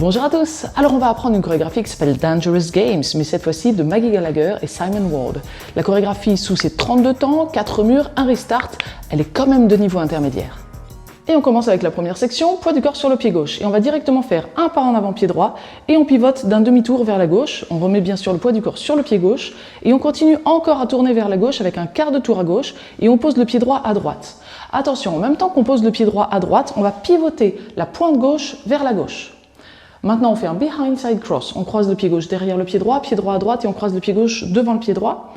Bonjour à tous. Alors on va apprendre une chorégraphie qui s'appelle Dangerous Games, mais cette fois-ci de Maggie Gallagher et Simon Ward. La chorégraphie sous ses 32 temps, 4 murs, un restart, elle est quand même de niveau intermédiaire. Et on commence avec la première section, poids du corps sur le pied gauche. Et on va directement faire un pas en avant pied droit et on pivote d'un demi-tour vers la gauche. On remet bien sûr le poids du corps sur le pied gauche et on continue encore à tourner vers la gauche avec un quart de tour à gauche et on pose le pied droit à droite. Attention, en même temps qu'on pose le pied droit à droite, on va pivoter la pointe gauche vers la gauche. Maintenant, on fait un behind side cross. On croise le pied gauche derrière le pied droit à droite et on croise le pied gauche devant le pied droit.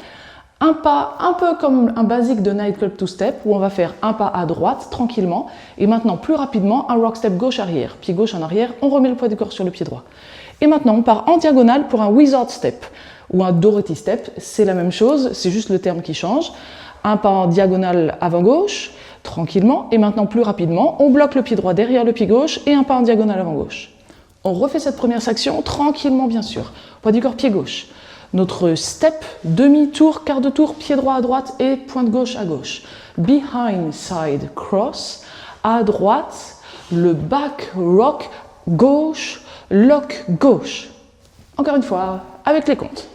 Un pas un peu comme un basique de nightclub two step où on va faire un pas à droite tranquillement et maintenant plus rapidement un rock step gauche arrière. Pied gauche en arrière, on remet le poids du corps sur le pied droit. Et maintenant, on part en diagonale pour un wizard step ou un Dorothy step. C'est la même chose, c'est juste le terme qui change. Un pas en diagonale avant gauche, tranquillement. Et maintenant, plus rapidement, on bloque le pied droit derrière le pied gauche et un pas en diagonale avant gauche. On refait cette première section tranquillement, bien sûr. Poids du corps, pied gauche. Notre step, demi-tour, quart de tour, pied droit à droite et pointe gauche à gauche. Behind side cross, à droite, le back rock gauche, lock gauche. Encore une fois, avec les comptes.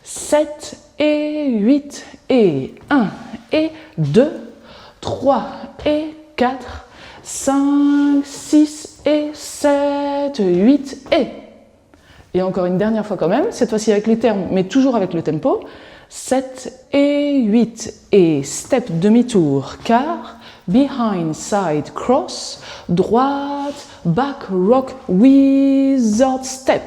7 et 8 et 1 et 2, 3 et 4, 5, 6 et 7, 8 et encore une dernière fois quand même, cette fois-ci avec les termes, mais toujours avec le tempo. 7 et 8 et step demi-tour, quart, behind side cross, droite, back rock, wizard step.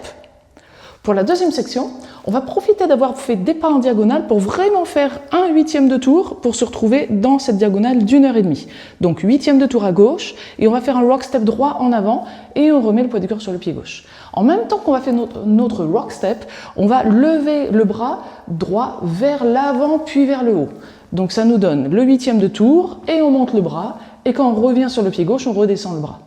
Pour la deuxième section, on va profiter d'avoir fait des pas en diagonale pour vraiment faire un huitième de tour pour se retrouver dans cette diagonale d'1h30. Donc huitième de tour à gauche et on va faire un rock step droit en avant et on remet le poids du corps sur le pied gauche. En même temps qu'on va faire notre rock step, on va lever le bras droit vers l'avant puis vers le haut. Donc ça nous donne le huitième de tour et on monte le bras et quand on revient sur le pied gauche, on redescend le bras.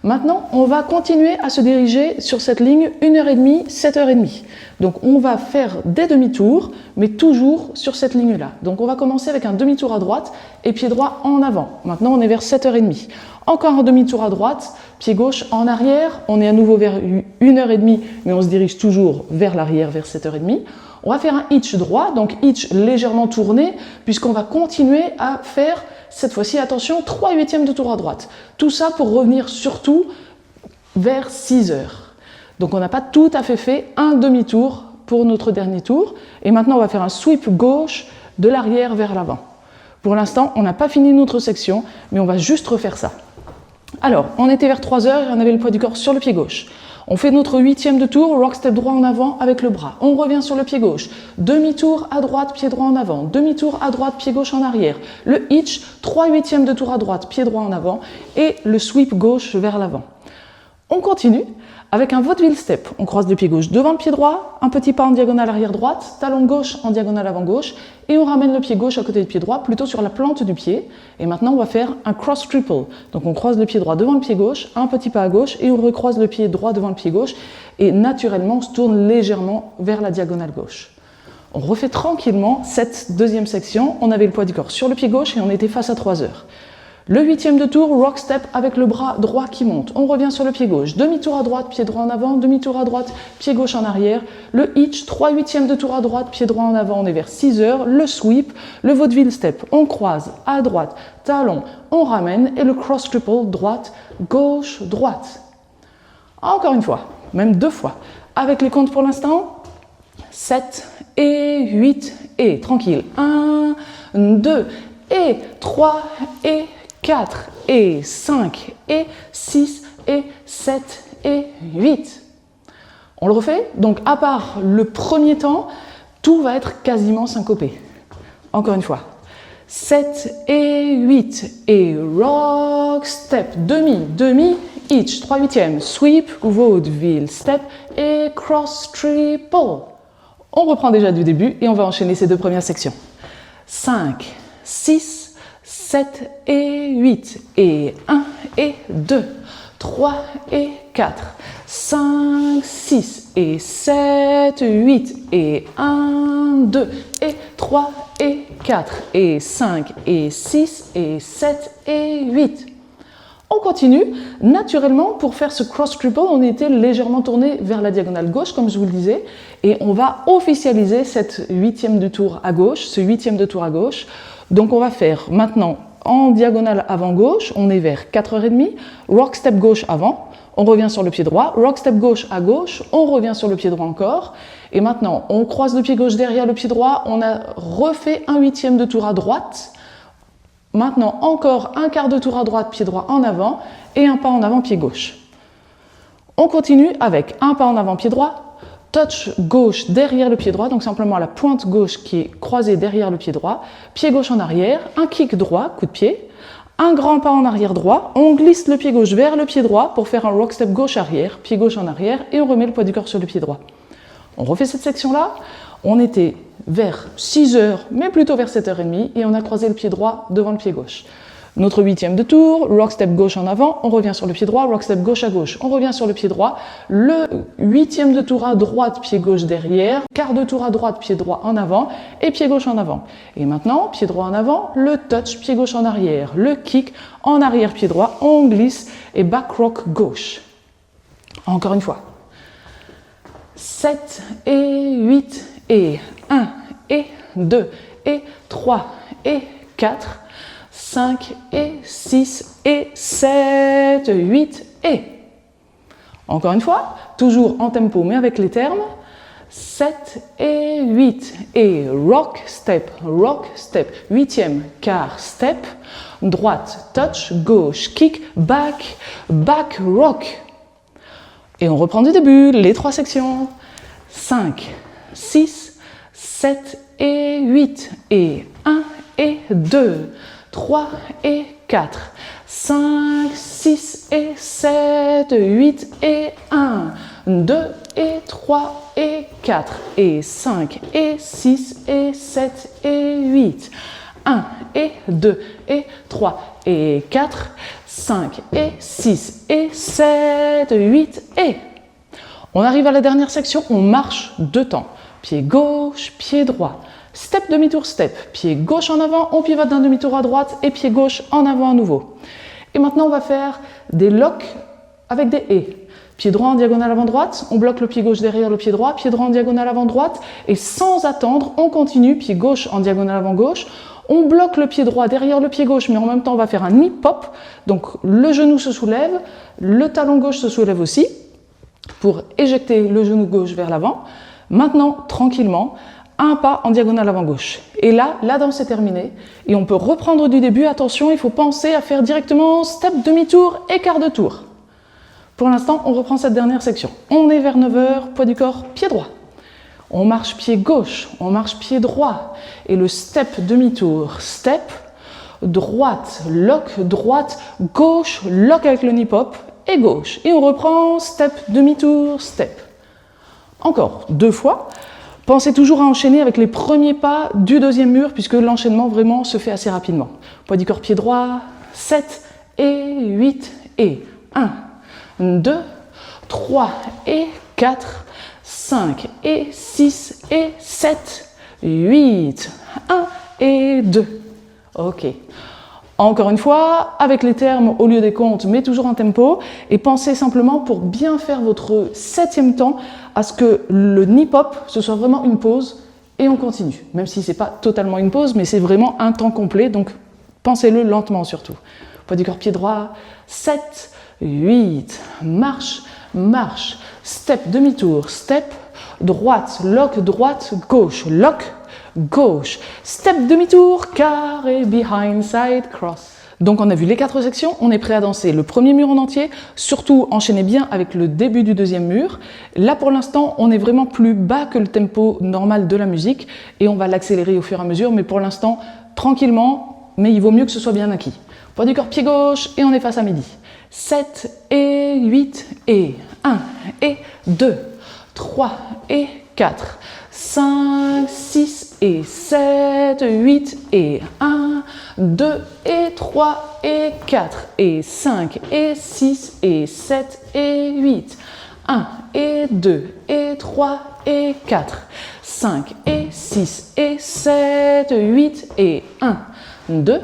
Maintenant, on va continuer à se diriger sur cette ligne 1h30, 7h30. Donc on va faire des demi-tours, mais toujours sur cette ligne-là. Donc on va commencer avec un demi-tour à droite et pied droit en avant. Maintenant, on est vers 7h30. Encore un demi-tour à droite, pied gauche en arrière. On est à nouveau vers 1h30, mais on se dirige toujours vers l'arrière, vers 7h30. On va faire un hitch droit, donc hitch légèrement tourné, puisqu'on va continuer à faire, cette fois-ci, attention, 3 huitièmes de tour à droite. Tout ça pour revenir surtout vers 6 heures. Donc on n'a pas tout à fait un demi-tour pour notre dernier tour. Et maintenant, on va faire un sweep gauche de l'arrière vers l'avant. Pour l'instant, on n'a pas fini notre section, mais on va juste refaire ça. Alors, on était vers 3 heures et on avait le poids du corps sur le pied gauche. On fait notre huitième de tour, rock step droit en avant avec le bras. On revient sur le pied gauche. Demi-tour à droite, pied droit en avant. Demi-tour à droite, pied gauche en arrière. Le hitch, 3 huitièmes de tour à droite, pied droit en avant. Et le sweep gauche vers l'avant. On continue avec un vaudeville step. On croise le pied gauche devant le pied droit, un petit pas en diagonale arrière droite, talon gauche en diagonale avant gauche, et on ramène le pied gauche à côté du pied droit, plutôt sur la plante du pied. Et maintenant, on va faire un cross triple. Donc on croise le pied droit devant le pied gauche, un petit pas à gauche, et on recroise le pied droit devant le pied gauche, et naturellement, on se tourne légèrement vers la diagonale gauche. On refait tranquillement cette deuxième section. On avait le poids du corps sur le pied gauche et on était face à 3 heures. Le huitième de tour, rock step avec le bras droit qui monte. On revient sur le pied gauche. Demi-tour à droite, pied droit en avant. Demi-tour à droite, pied gauche en arrière. Le hitch, 3 huitièmes de tour à droite, pied droit en avant. On est vers 6 heures. Le sweep, le vaudeville step. On croise à droite, talon, on ramène. Et le cross triple, droite, gauche, droite. Encore une fois, même 2 fois. Avec les comptes pour l'instant, 7 et 8 et tranquille. 1, 2 et 3 et 4 et 5 et 6 et 7 et 8. On le refait. Donc à part le premier temps, tout va être quasiment syncopé. Encore une fois. 7 et 8 et rock step, demi, hitch, 3 huitièmes, sweep, vaudeville step et cross triple. On reprend déjà du début et on va enchaîner ces 2 premières sections. 5, 6, 7 et 8 et 1 et 2, 3 et 4, 5, 6 et 7, 8 et 1, 2 et 3 et 4 et 5 et 6 et 7 et 8. On continue. Naturellement, pour faire ce cross triple, on était légèrement tourné vers la diagonale gauche, comme je vous le disais, et on va officialiser cette huitième de tour à gauche, ce huitième de tour à gauche. Donc on va faire maintenant en diagonale avant gauche, on est vers 4h30, rock step gauche avant, on revient sur le pied droit, rock step gauche à gauche, on revient sur le pied droit encore, et maintenant on croise le pied gauche derrière le pied droit, on a refait un huitième de tour à droite. Maintenant, encore un quart de tour à droite, pied droit en avant, et un pas en avant, pied gauche. On continue avec un pas en avant, pied droit, touch gauche derrière le pied droit, donc simplement la pointe gauche qui est croisée derrière le pied droit, pied gauche en arrière, un kick droit, coup de pied, un grand pas en arrière droit, on glisse le pied gauche vers le pied droit pour faire un rock step gauche arrière, pied gauche en arrière, et on remet le poids du corps sur le pied droit. On refait cette section-là, on était vers 6h, mais plutôt vers 7h30, et on a croisé le pied droit devant le pied gauche. Notre huitième de tour, rock step gauche en avant, on revient sur le pied droit, rock step gauche à gauche, on revient sur le pied droit, le huitième de tour à droite, pied gauche derrière, quart de tour à droite, pied droit en avant, et pied gauche en avant. Et maintenant, pied droit en avant, le touch, pied gauche en arrière, le kick, en arrière, pied droit, on glisse, et back rock gauche. Encore une fois. 7 et 8 et 1 et 2 et 3 et 4, 5 et 6 et 7, 8 et. Encore une fois, toujours en tempo mais avec les termes. 7 et 8 et rock, step, huitième, quart, step, droite, touch, gauche, kick, back, back, rock. Et on reprend du début, les trois sections. 5, 6, 7 et 8 et 1 et 2, 3 et 4, 5, 6 et 7, 8 et 1, 2 et 3 et 4 et 5 et 6 et 7 et 8, 1 et 2 et 3 et 4, 5 et 6 et 7, 8 et... On arrive à la dernière section, on marche deux temps. Pied gauche, pied droit. Step, demi-tour, step. Pied gauche en avant, on pivote d'un demi-tour à droite et pied gauche en avant à nouveau. Et maintenant, on va faire des locks avec des et. Pied droit en diagonale avant droite, on bloque le pied gauche derrière le pied droit, pied droit en diagonale avant droite, et sans attendre, on continue, pied gauche en diagonale avant gauche, on bloque le pied droit derrière le pied gauche, mais en même temps, on va faire un knee pop, donc le genou se soulève, le talon gauche se soulève aussi, pour éjecter le genou gauche vers l'avant. Maintenant, tranquillement, un pas en diagonale avant gauche. Et là, la danse est terminée. Et on peut reprendre du début. Attention, il faut penser à faire directement step, demi-tour et quart de tour. Pour l'instant, on reprend cette dernière section. On est vers 9h, poids du corps, pied droit. On marche pied gauche, on marche pied droit. Et le step, demi-tour, step, droite, lock, droite, gauche, lock avec le knee pop, et gauche. Et on reprend step, demi-tour, step. Encore deux fois. Pensez toujours à enchaîner avec les premiers pas du deuxième mur puisque l'enchaînement vraiment se fait assez rapidement. Poids du corps, pied droit, 7 et 8 et 1, 2, 3 et 4, 5 et 6 et 7, 8, 1 et 2. Ok. Encore une fois, avec les termes au lieu des comptes, mais toujours en tempo. Et pensez simplement, pour bien faire votre septième temps, à ce que le knee pop, ce soit vraiment une pause et on continue. Même si ce n'est pas totalement une pause, mais c'est vraiment un temps complet, donc pensez-le lentement surtout. Poids du corps, pied droit, 7, 8, marche, marche, step, demi-tour, step, droite, lock, droite, gauche, lock, gauche, step, demi-tour, carré, behind, side, cross. Donc on a vu les 4 sections, on est prêt à danser le premier mur en entier, surtout enchaînez bien avec le début du deuxième mur. Là pour l'instant, on est vraiment plus bas que le tempo normal de la musique et on va l'accélérer au fur et à mesure, mais pour l'instant, tranquillement, mais il vaut mieux que ce soit bien acquis. Poids du corps, pied gauche et on est face à midi. 7 et 8 et 1 et 2, 3 et 4, 5, 6 et 7, 8 et 1, 2 et 3 et 4 et 5 et 6 et 7 et 8, 1 et 2 et 3 et 4, 5 et 6 et 7, 8 et 1, 2,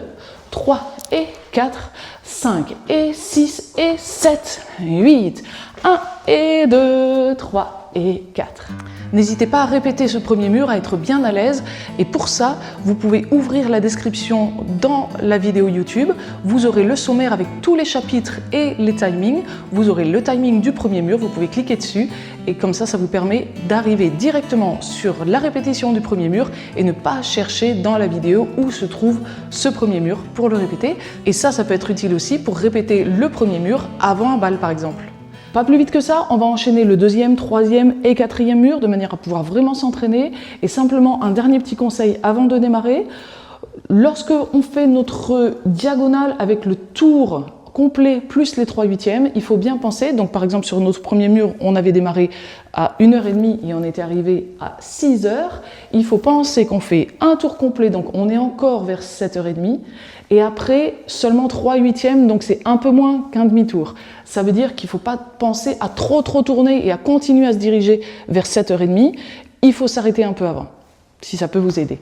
3 et 4, 5 et 6 et 7, 8, 1 et 2, 3 et 4. N'hésitez pas à répéter ce premier mur, à être bien à l'aise, et pour ça, vous pouvez ouvrir la description dans la vidéo YouTube, vous aurez le sommaire avec tous les chapitres et les timings, vous aurez le timing du premier mur, vous pouvez cliquer dessus, et comme ça vous permet d'arriver directement sur la répétition du premier mur et ne pas chercher dans la vidéo où se trouve ce premier mur pour le répéter. Et ça peut être utile aussi pour répéter le premier mur avant un bal par exemple. Pas plus vite que ça, on va enchaîner le deuxième, troisième et quatrième mur de manière à pouvoir vraiment s'entraîner. Et simplement un dernier petit conseil avant de démarrer, lorsque on fait notre diagonale avec le tour complet plus les 3/8, il faut bien penser, donc par exemple sur notre premier mur, on avait démarré à 1h30 et on était arrivé à 6h. Il faut penser qu'on fait un tour complet, donc on est encore vers 7h30, et après seulement 3/8, donc c'est un peu moins qu'un demi-tour. Ça veut dire qu'il ne faut pas penser à trop tourner et à continuer à se diriger vers 7h30, il faut s'arrêter un peu avant, si ça peut vous aider.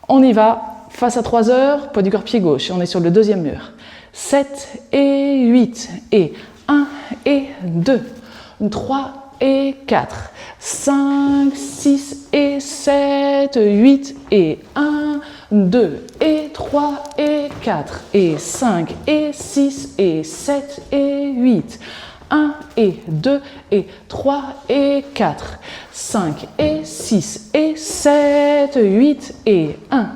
On y va, face à 3h, poids du corps pied gauche, et on est sur le deuxième mur. 7 et 8, et 1 et 2, 3 et 4, 5, 6 et 7, 8 et 1, 2 et 3 et 4, et 5 et 6 et 7 et 8, 1 et 2 et 3 et 4, 5 et 6 et 7, 8 et 1,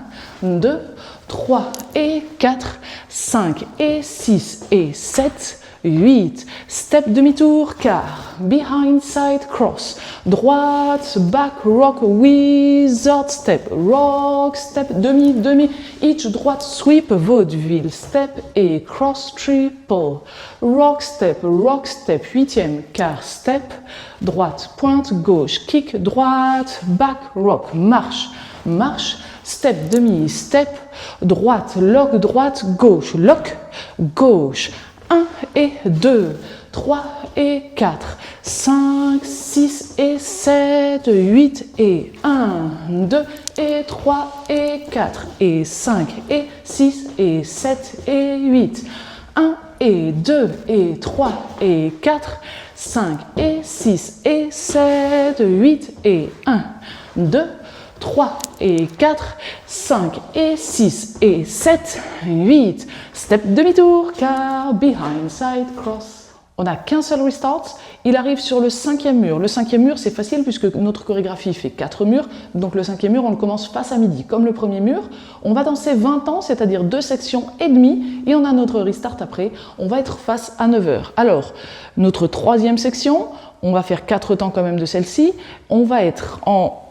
2, 3 et 4, 5 et 6 et 7, 8, step demi-tour, quart, behind side cross, droite, back rock, wizard step, rock step, demi, each droite sweep, vaudeville step et cross triple, rock step, 8e, quart step, droite, pointe, gauche, kick, droite, back rock, marche, step, demi, step, droite, lock, droite, gauche, lock, gauche, 1 et 2, 3 et 4, 5, 6 et 7, 8 et 1, 2 et 3 et 4, et 5 et 6 et 7 et 8, 1 et 2 et 3 et 4, 5 et 6 et 7, 8 et 1, 2, 3 et 4, 5 et 6 et 7, 8, step demi-tour, quart, behind side cross. On n'a qu'un seul restart, il arrive sur le 5e mur. Le 5e mur, c'est facile puisque notre chorégraphie fait 4 murs, donc le 5e mur, on le commence face à midi, comme le premier mur. On va danser 20 temps, c'est-à-dire 2 sections et demie, et on a notre restart après. On va être face à 9h. Alors, notre 3e section, on va faire 4 temps quand même de celle-ci, on va être en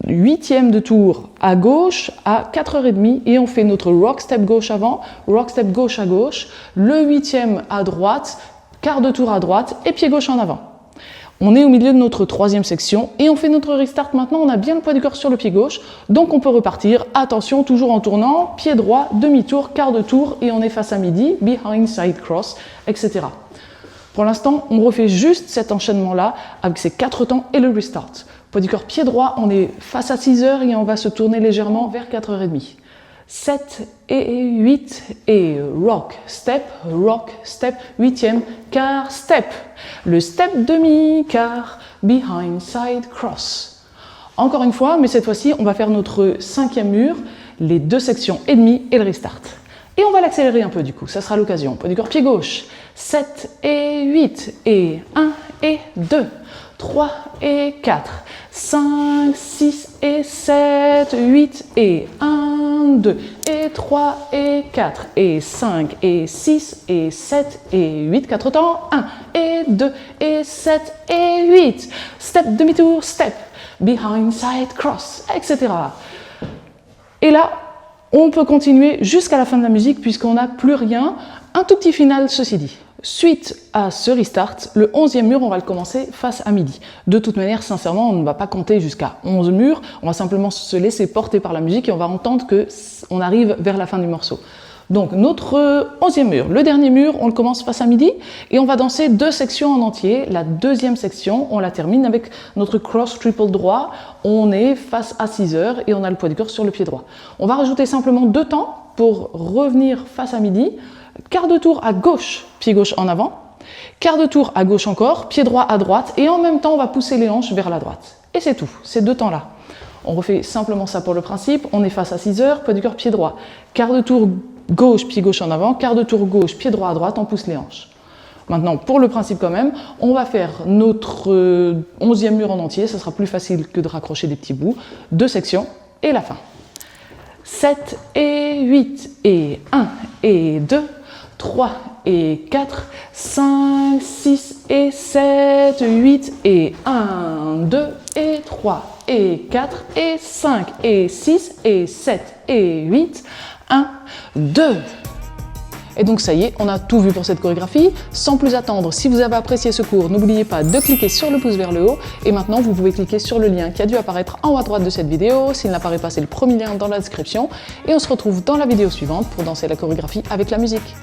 8e de tour à gauche à 4h30 et on fait notre rock step gauche avant, rock step gauche à gauche, le 8e à droite, quart de tour à droite et pied gauche en avant. On est au milieu de notre 3e section et on fait notre restart maintenant, on a bien le poids du corps sur le pied gauche, donc on peut repartir, attention, toujours en tournant, pied droit, demi-tour, quart de tour et on est face à midi, behind side cross, etc. Pour l'instant, on refait juste cet enchaînement-là avec ces 4 temps et le restart. Poids du corps pied droit, on est face à 6h et on va se tourner légèrement vers 4h30. 7 et 8 et rock step, 8e, quart step. Le step demi, quart, behind side cross. Encore une fois, mais cette fois-ci, on va faire notre 5e mur, les 2 sections et demie et le restart. Et on va l'accélérer un peu du coup, ça sera l'occasion. Poids du corps pied gauche, 7 et 8 et 1 et 2. 3 et 4, 5, 6 et 7, 8 et 1, 2 et 3 et 4 et 5 et 6 et 7 et 8, 4 temps, 1 et 2 et 7 et 8, step demi-tour, step, behind side cross, etc. Et là, on peut continuer jusqu'à la fin de la musique puisqu'on n'a plus rien, un tout petit final ceci dit. Suite à ce restart, le 11e mur, on va le commencer face à midi. De toute manière, sincèrement, on ne va pas compter jusqu'à 11 murs, on va simplement se laisser porter par la musique et on va entendre qu'on arrive vers la fin du morceau. Donc notre 11e mur, le dernier mur, on le commence face à midi et on va danser 2 sections en entier. La deuxième section, on la termine avec notre cross triple droit. On est face à 6 heures et on a le poids du corps sur le pied droit. On va rajouter simplement 2 temps pour revenir face à midi. Quart de tour à gauche, pied gauche en avant. Quart de tour à gauche encore, pied droit à droite et en même temps on va pousser les hanches vers la droite. Et c'est tout, ces 2 temps-là. On refait simplement ça pour le principe. On est face à 6 heures, poids du corps, pied droit. Quart de tour gauche, pied gauche en avant, quart de tour gauche, pied droit à droite, on pousse les hanches. Maintenant, pour le principe quand même, on va faire notre 11e mur en entier, ça sera plus facile que de raccrocher des petits bouts. 2 sections et la fin. 7 et 8 et 1 et 2, 3 et 4, 5, 6 et 7, 8 et 1, 2 et 3 et 4 et 5 et 6 et 7 et 8, 1, 2. Et donc ça y est, on a tout vu pour cette chorégraphie. Sans plus attendre, si vous avez apprécié ce cours, n'oubliez pas de cliquer sur le pouce vers le haut. Et maintenant, vous pouvez cliquer sur le lien qui a dû apparaître en haut à droite de cette vidéo. S'il n'apparaît pas, c'est le premier lien dans la description. Et on se retrouve dans la vidéo suivante pour danser la chorégraphie avec la musique.